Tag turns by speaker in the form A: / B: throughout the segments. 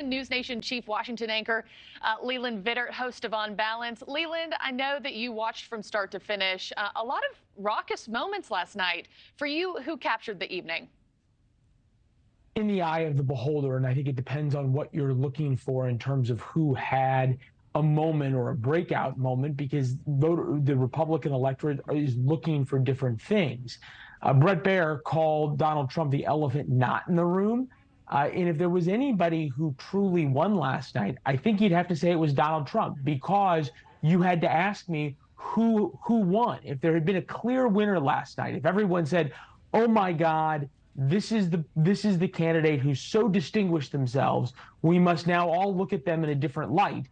A: NewsNation chief Washington anchor Leland Vittert, host of On Balance. Leland, I know that you watched from start to finish. A lot of raucous moments last night. For you, who captured the evening?
B: In the eye of the beholder, and I think it depends on what you're looking for in terms of who had a moment or a breakout moment, because the Republican electorate is looking for different things. Bret Baier called Donald Trump the elephant not in the room. And if there was anybody who truly won last night, I think you'd have to say it was Donald Trump, because you had to ask me who won. If there had been a clear winner last night, if everyone said, "Oh my God, this is the candidate who so distinguished themselves, we must now all look at them in a different light,"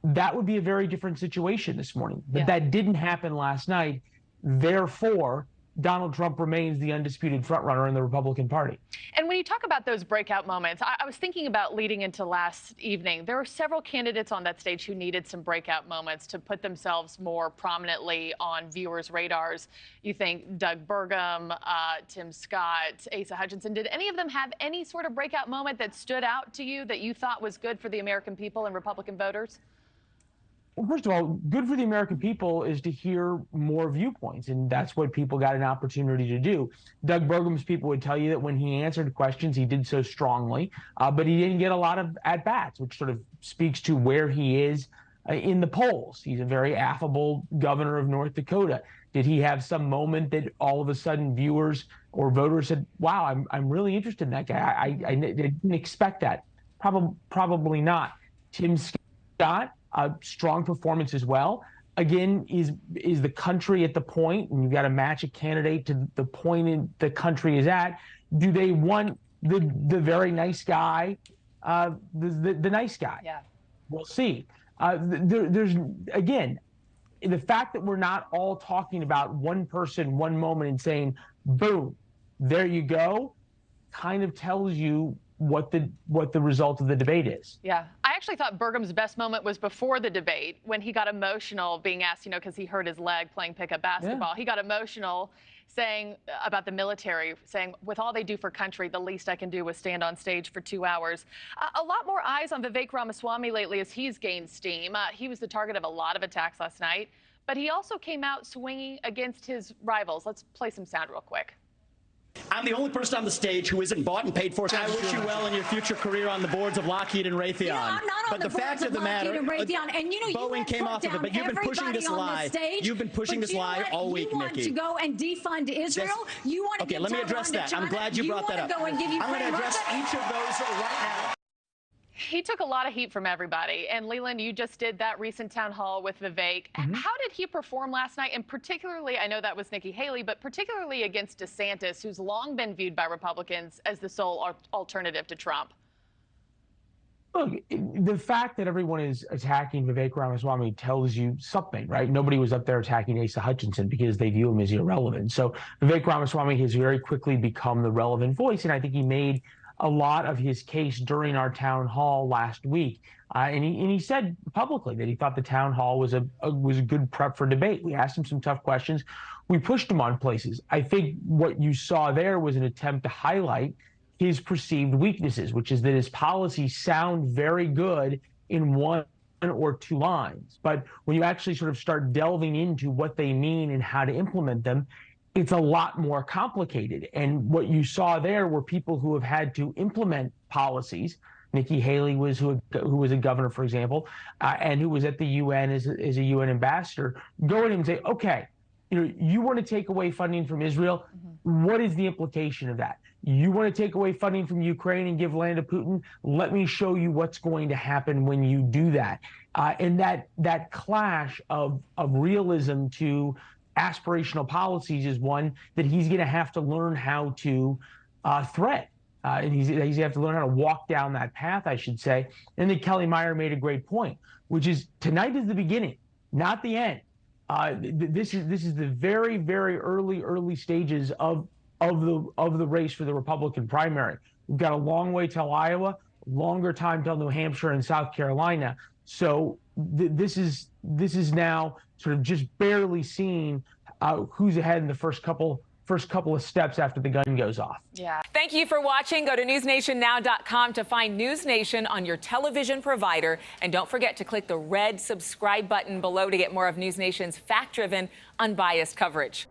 B: that would be a very different situation this morning. But that didn't happen last night. Therefore, Donald Trump remains the undisputed frontrunner in the Republican Party.
A: And when you talk about those breakout moments, I was thinking about leading into last evening. There were several candidates on that stage who needed some breakout moments to put themselves more prominently on viewers' radars. You think Doug Burgum, Tim Scott, Asa Hutchinson. Did any of them have any sort of breakout moment that stood out to you that you thought was good for the American people and Republican voters?
B: Well, first of all, good for the American people is to hear more viewpoints, and that's what people got an opportunity to do. Doug Burgum's people would tell you that when he answered questions, he did so strongly, but he didn't get a lot of at-bats, which sort of speaks to where he is in the polls. He's a very affable governor of North Dakota. Did he have some moment that all of a sudden viewers or voters said, "Wow, I'm really interested in that guy. I didn't expect that"? Probably not. Tim Scott, a strong performance as well. Again, is the country at the point, and you've got to match a candidate to the point the country is at. Do they want the very nice guy, the nice guy?
A: Yeah.
B: We'll see. There's, again, the fact that we're not all talking about one person, one moment, and saying, boom, there you go, kind of tells you what the result of the debate is.
A: Yeah, I actually thought Burgum's best moment was before the debate, when he got emotional being asked, because he hurt his leg playing pickup basketball. Yeah. He got emotional saying about the military, saying, with all they do for country, the least I can do was stand on stage for 2 hours. A lot more eyes on Vivek Ramaswamy lately as he's gained steam. He was the target of a lot of attacks last night, but he also came out swinging against his rivals. Let's play some sound real quick.
C: I'm the only person on the stage who isn't bought and paid for. I wish you well in your future career on the boards of Lockheed and Raytheon.
D: I'm not on
C: but the fact of the matter, Boeing came off of it. But you've been pushing this lie. You've been pushing this lie all week, Nikki.
D: You want to go and defund Israel? You want to
C: okay? Let me address that. I'm glad you brought that up. I'm going to address each of those right now.
A: He took a lot of heat from everybody. And Leland, you just did that recent town hall with Vivek. How did he perform last night? And particularly, I know that was Nikki Haley, but particularly against DeSantis, who's long been viewed by Republicans as the sole alternative to Trump.
B: Look, the fact that everyone is attacking Vivek Ramaswamy tells you something, right? Nobody was up there attacking Asa Hutchinson because they view him as irrelevant. So Vivek Ramaswamy has very quickly become the relevant voice, and I think he made a lot of his case during our town hall last week. And he said publicly that he thought the town hall was a good prep for debate. We asked him some tough questions. We pushed him on places. I think what you saw there was an attempt to highlight his perceived weaknesses, which is that his policies sound very good in one or two lines. But when you actually sort of start delving into what they mean and how to implement them, it's a lot more complicated. And what you saw there were people who have had to implement policies. Nikki Haley was who was a governor, for example, and who was at the UN as a UN ambassador, go at him and say, okay, you want to take away funding from Israel. What is the implication of that? You want to take away funding from Ukraine and give land to Putin? Let me show you what's going to happen when you do that. And that clash of realism to aspirational policies is one that he's going to have to learn how to thread. And he's going to have to learn how to walk down that path, I should say. And then Kelly Meyer made a great point, which is tonight is the beginning, not the end. This is the very, very early stages of the race for the Republican primary. We've got a long way till Iowa, longer time till New Hampshire and South Carolina. So this is now sort of just barely seeing who's ahead in the first couple first couple of steps after the gun goes off.
A: Yeah.
E: Thank you for watching. Go to newsnationnow.com to find News Nation on your television provider. And don't forget to click the red subscribe button below to get more of News Nation's fact-driven, unbiased coverage.